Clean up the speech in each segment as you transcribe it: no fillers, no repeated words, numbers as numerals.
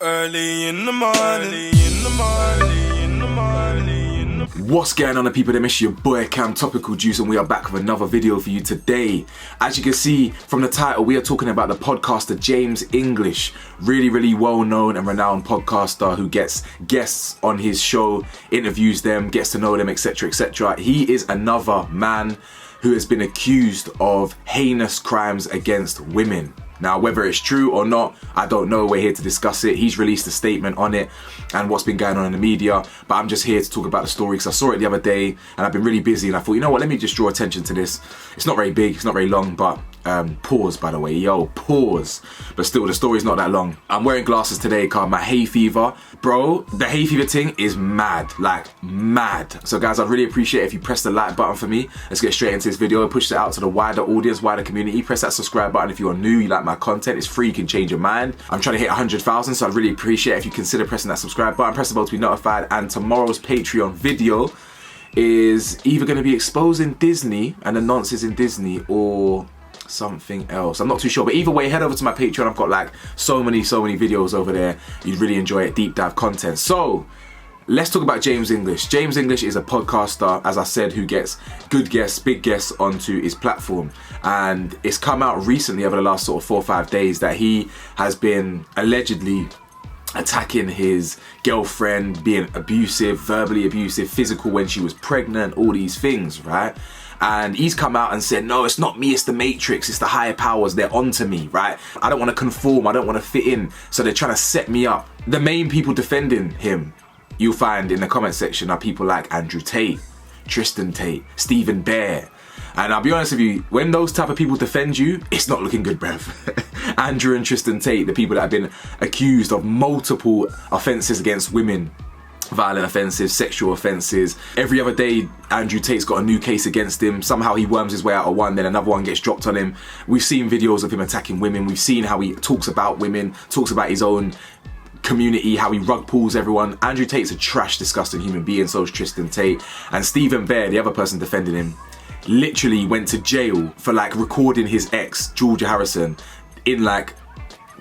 Early in the morning, What's going on, the people? It's your boy Cam Topical Juice, and we are back with another video for you today. As you can see from the title, we are talking about the podcaster James English, really well known and renowned podcaster who gets guests on his show, interviews them, gets to know them, etc. He is another man who has been accused of heinous crimes against women. Now, whether it's true or not, I don't know. We're here to discuss it. He's released a statement on it and what's been going on in the media, but I'm just here to talk about the story because I saw it the other day and I've been really busy and I thought, you know what, let me just draw attention to this. It's not very big, it's not very long, but pause, by the way, pause. But still, the story's not that long. I'm wearing glasses today called my hay fever. Bro, the hay fever thing is mad, like mad. So guys, I'd really appreciate it if you press the like button for me. Let's get straight into this video and push it out to the wider audience, wider community. Press that subscribe button if you're new, you like my content. It's free, you can change your mind. I'm trying to hit 100,000, so I'd really appreciate it if you consider pressing that subscribe button, press the bell to be notified. And tomorrow's Patreon video is either going to be exposing Disney and the nonsense in Disney or something else. I'm not too sure, but either way, head over to my Patreon. I've got like so many videos over there. You'd really enjoy it, deep dive content. So let's talk about James English. James English is a podcaster, as I said, who gets good guests, big guests onto his platform. And it's come out recently over the last sort of 4 or 5 days that he has been allegedly attacking his girlfriend, being abusive, verbally abusive, physical when she was pregnant, all these things, right? And he's come out and said, no, it's not me, it's the Matrix, it's the higher powers, they're onto me, right? I don't want to conform, I don't want to fit in, so they're trying to set me up. The main people defending him, you'll find in the comment section, are people like Andrew Tate, Tristan Tate, Stephen Bear. And I'll be honest with you, when those type of people defend you, it's not looking good, bruv. Andrew and Tristan Tate, the people that have been accused of multiple offences against women, violent offences, sexual offences. Every other day, Andrew Tate's got a new case against him. Somehow he worms his way out of one, then another one gets dropped on him. We've seen videos of him attacking women. We've seen how he talks about women, talks about his own community, how he rug pulls everyone. Andrew Tate's a trash, disgusting human being, so is Tristan Tate. And Stephen Bear, the other person defending him, literally went to jail for like recording his ex, Georgia Harrison, in like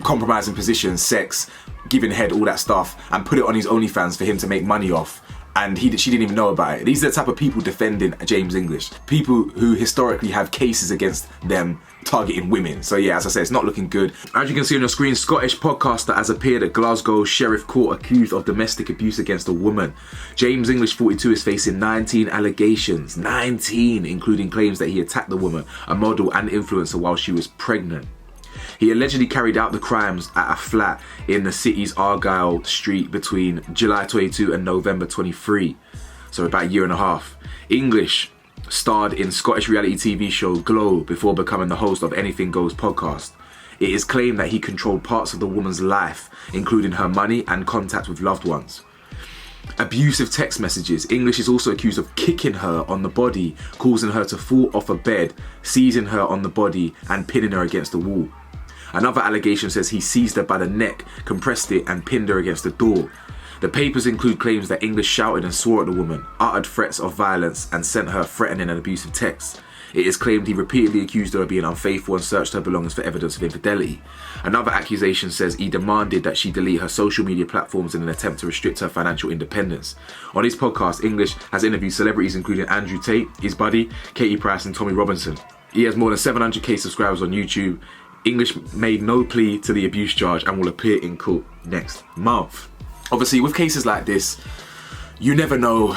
compromising positions, sex, giving head, all that stuff, and put it on his OnlyFans for him to make money off. And she didn't even know about it. These are the type of people defending James English. People who historically have cases against them targeting women. So yeah, as I said, it's not looking good. As you can see on your screen, Scottish podcaster has appeared at Glasgow Sheriff Court accused of domestic abuse against a woman. James English, 42, is facing 19 allegations. 19, including claims that he attacked the woman, a model and influencer, while she was pregnant. He allegedly carried out the crimes at a flat in the city's Argyle Street between July 22 and November 23, so about a year and a half. English starred in Scottish reality TV show Glow before becoming the host of Anything Goes podcast. It is claimed that he controlled parts of the woman's life, including her money and contact with loved ones. Abusive text messages. English is also accused of kicking her on the body, causing her to fall off a bed, seizing her on the body and pinning her against the wall. Another allegation says he seized her by the neck, compressed it and pinned her against the door. The papers include claims that English shouted and swore at the woman, uttered threats of violence and sent her threatening and abusive texts. It is claimed he repeatedly accused her of being unfaithful and searched her belongings for evidence of infidelity. Another accusation says he demanded that she delete her social media platforms in an attempt to restrict her financial independence. On his podcast, English has interviewed celebrities including Andrew Tate, his buddy, Katie Price and Tommy Robinson. He has more than 700k subscribers on YouTube. English made no plea to the abuse charge and will appear in court next month. Obviously, with cases like this, you never know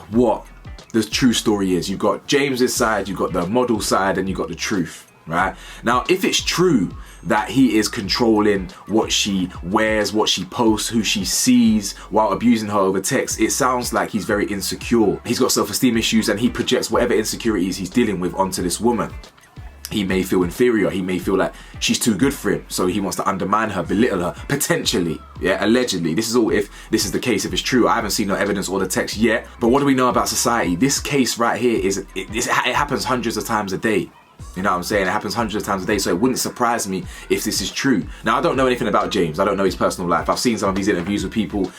what the true story is. You've got James's side, you've got the model side, and you've got the truth, right? Now, if it's true that he is controlling what she wears, what she posts, who she sees while abusing her over text, it sounds like he's very insecure. He's got self-esteem issues and he projects whatever insecurities he's dealing with onto this woman. He may feel inferior, he may feel like she's too good for him, so he wants to undermine her, belittle her, potentially, yeah, allegedly. This is all if this is the case, if it's true. I haven't seen no evidence or the text yet, but what do we know about society? This case right here it happens hundreds of times a day. You know what I'm saying? It happens hundreds of times a day, so it wouldn't surprise me if this is true. Now, I don't know anything about James, I don't know his personal life. I've seen some of these interviews with people,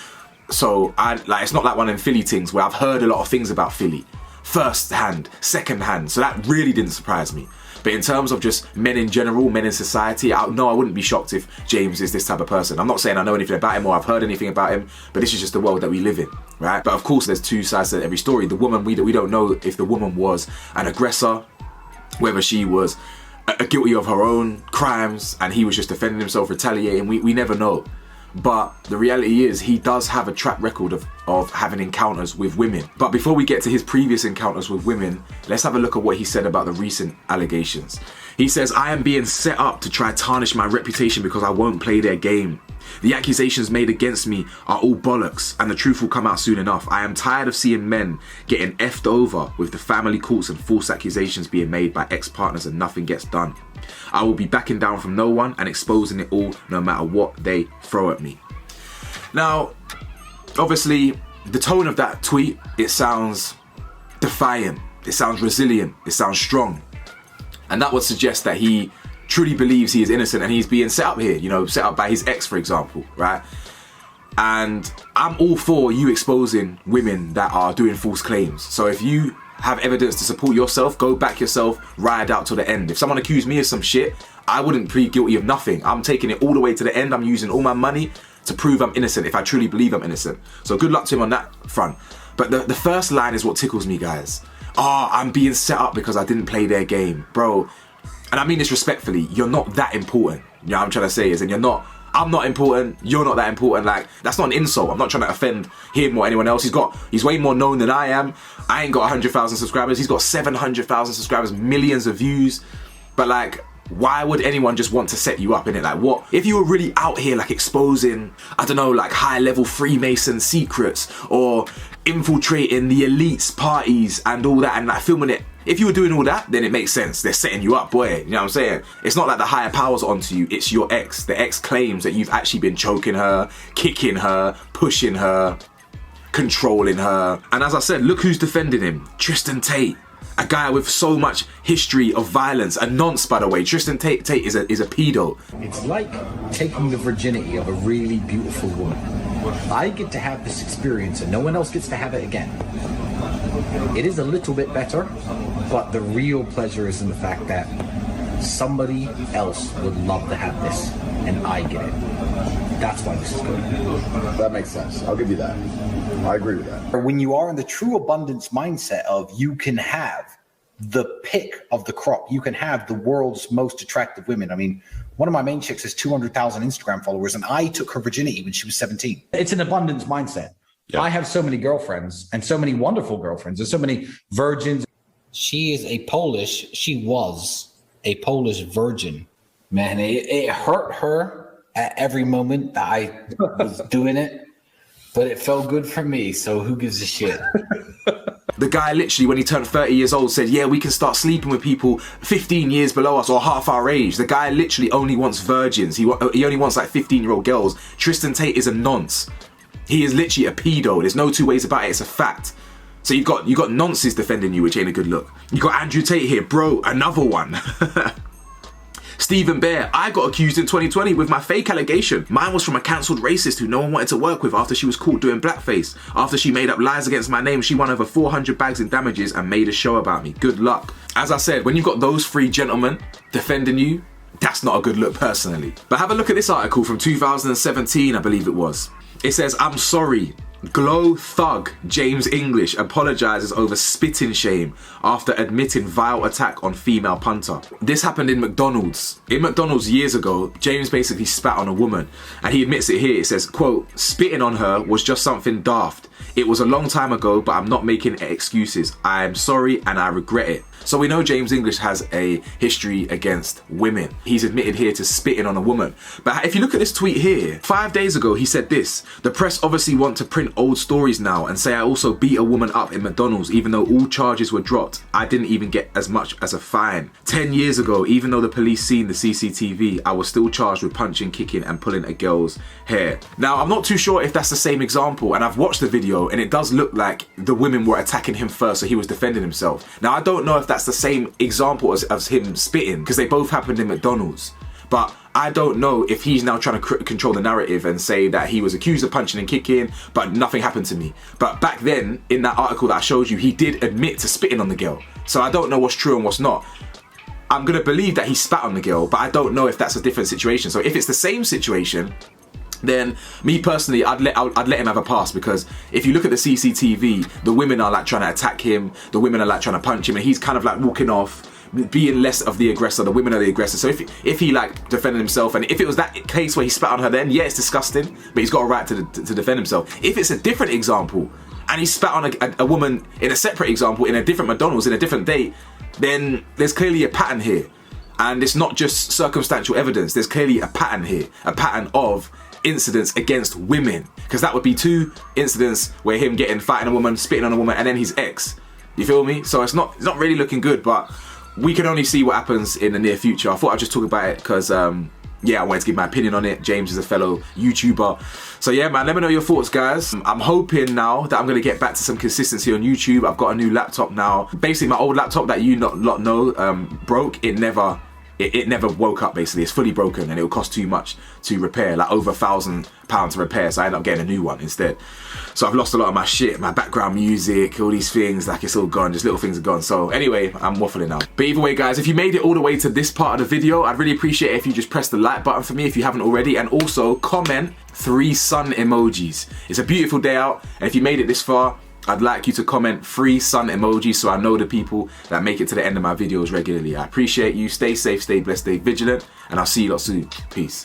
so it's not like one of them Philly things where I've heard a lot of things about Philly. First hand, second hand, so that really didn't surprise me. But in terms of just men in general, men in society, I wouldn't be shocked if James is this type of person. I'm not saying I know anything about him or I've heard anything about him, but this is just the world that we live in, right? But of course, there's two sides to every story. The woman, we don't know if the woman was an aggressor, whether she was guilty of her own crimes and he was just defending himself, retaliating. We never know. But the reality is he does have a track record of having encounters with women. But before we get to his previous encounters with women, let's have a look at what he said about the recent allegations. He says, "I am being set up to try tarnish my reputation because I won't play their game. The accusations made against me are all bollocks and the truth will come out soon enough. I am tired of seeing men getting effed over with the family courts and false accusations being made by ex-partners and nothing gets done. I will be backing down from no one and exposing it all no matter what they throw at me." Now, obviously, the tone of that tweet, it sounds defiant, it sounds resilient, it sounds strong. And that would suggest that he truly believes he is innocent and he's being set up here, set up by his ex, for example, right? And I'm all for you exposing women that are doing false claims. So if you have evidence to support yourself, go back yourself, ride out to the end. If someone accused me of some shit, I wouldn't plead guilty of nothing. I'm taking it all the way to the end. I'm using all my money to prove I'm innocent if I truly believe I'm innocent. So good luck to him on that front. But the first line is what tickles me, guys. I'm being set up because I didn't play their game. Bro, and I mean this respectfully, you're not that important. You know what I'm trying to say is, I'm not important, you're not that important. Like, that's not an insult. I'm not trying to offend him or anyone else. He's way more known than I am. I ain't got 100,000 subscribers. He's got 700,000 subscribers, millions of views. But like, why would anyone just want to set you up, innit? Like, what if you were really out here like exposing, I don't know, like high level Freemason secrets or infiltrating the elites parties and all that and like filming it? If you were doing all that, then it makes sense. They're setting you up, boy. You know what I'm saying? It's not like the higher powers onto you. It's your ex. The ex claims that you've actually been choking her, kicking her, pushing her, controlling her. And as I said, look who's defending him. Tristan Tate. A guy with so much history of violence. A nonce, by the way. Tristan Tate is a pedo. It's like taking the virginity of a really beautiful woman. I get to have this experience and no one else gets to have it again. It is a little bit better, but the real pleasure is in the fact that somebody else would love to have this, and I get it. That's why this is good. That makes sense. I'll give you that. I agree with that. When you are in the true abundance mindset of you can have the pick of the crop, you can have the world's most attractive women. I mean, one of my main chicks has 200,000 Instagram followers, and I took her virginity when she was 17. It's an abundance mindset. Yeah. I have so many girlfriends and so many wonderful girlfriends and so many virgins. She was a Polish virgin. Man, it hurt her at every moment that I was doing it, but it felt good for me, so who gives a shit? The guy literally, when he turned 30 years old, said, yeah, we can start sleeping with people 15 years below us or half our age. The guy literally only wants virgins. He only wants like 15-year-old girls. Tristan Tate is a nonce. He is literally a pedo. There's no two ways about it. It's a fact. So you got nonces defending you, which ain't a good look. You got Andrew Tate here, bro, another one. Stephen Bear, I got accused in 2020 with my fake allegation. Mine was from a cancelled racist who no one wanted to work with after she was caught doing blackface. After she made up lies against my name, she won over 400 bags in damages and made a show about me. Good luck. As I said, when you've got those three gentlemen defending you, that's not a good look personally. But have a look at this article from 2017, I believe it was. It says, I'm sorry. Glow thug James English apologizes over spitting shame after admitting vile attack on female punter. This happened in McDonald's. In McDonald's years ago, James basically spat on a woman, and he admits it here. It says, quote, spitting on her was just something daft. It was a long time ago, but I'm not making excuses. I am sorry and I regret it. So we know James English has a history against women. He's admitted here to spitting on a woman. But if you look at this tweet here, 5 days ago he said this: the press obviously want to print old stories now and say I also beat a woman up in McDonald's even though all charges were dropped. I didn't even get as much as a fine. 10 years ago, even though the police seen the CCTV, I was still charged with punching, kicking and pulling a girl's hair. Now, I'm not too sure if that's the same example, and I've watched the video and it does look like the women were attacking him first, so he was defending himself. Now, I don't know if that's the same example as him spitting, because they both happened in McDonald's. But I don't know if he's now trying to control the narrative and say that he was accused of punching and kicking, but nothing happened to me. But back then, in that article that I showed you, he did admit to spitting on the girl. So I don't know what's true and what's not. I'm gonna believe that he spat on the girl, but I don't know if that's a different situation. So if it's the same situation, then me personally, I'd let him have a pass, because if you look at the CCTV, the women are like trying to attack him, the women are like trying to punch him, and he's kind of like walking off, being less of the aggressor, the women are the aggressor. So if he like defended himself, and if it was that case where he spat on her, then yeah, it's disgusting, but he's got a right to defend himself. If it's a different example, and he spat on a woman in a separate example, in a different McDonald's, in a different date, then there's clearly a pattern here. And it's not just circumstantial evidence, there's clearly a pattern here, a pattern of incidents against women, because that would be 2 incidents where him fighting a woman, spitting on a woman, and then his ex. You feel me? So it's not really looking good, but we can only see what happens in the near future. I thought I'd just talk about it because yeah, I wanted to give my opinion on it. James is a fellow YouTuber. So yeah, man, let me know your thoughts, guys. I'm hoping now that I'm gonna get back to some consistency on YouTube. I've got a new laptop now. Basically, my old laptop that you lot know broke. It never woke up, basically. It's fully broken, and it will cost too much to repair, like over £1,000 to repair, so I ended up getting a new one instead. So I've lost a lot of my shit, my background music, all these things, like it's all gone, just little things are gone. So anyway, I'm waffling now. But either way, guys, if you made it all the way to this part of the video, I'd really appreciate it if you just press the like button for me if you haven't already, and also comment 3 sun emojis. It's a beautiful day out, and if you made it this far, I'd like you to comment 3 sun emojis so I know the people that make it to the end of my videos regularly. I appreciate you. Stay safe, stay blessed, stay vigilant, and I'll see you lot soon. Peace.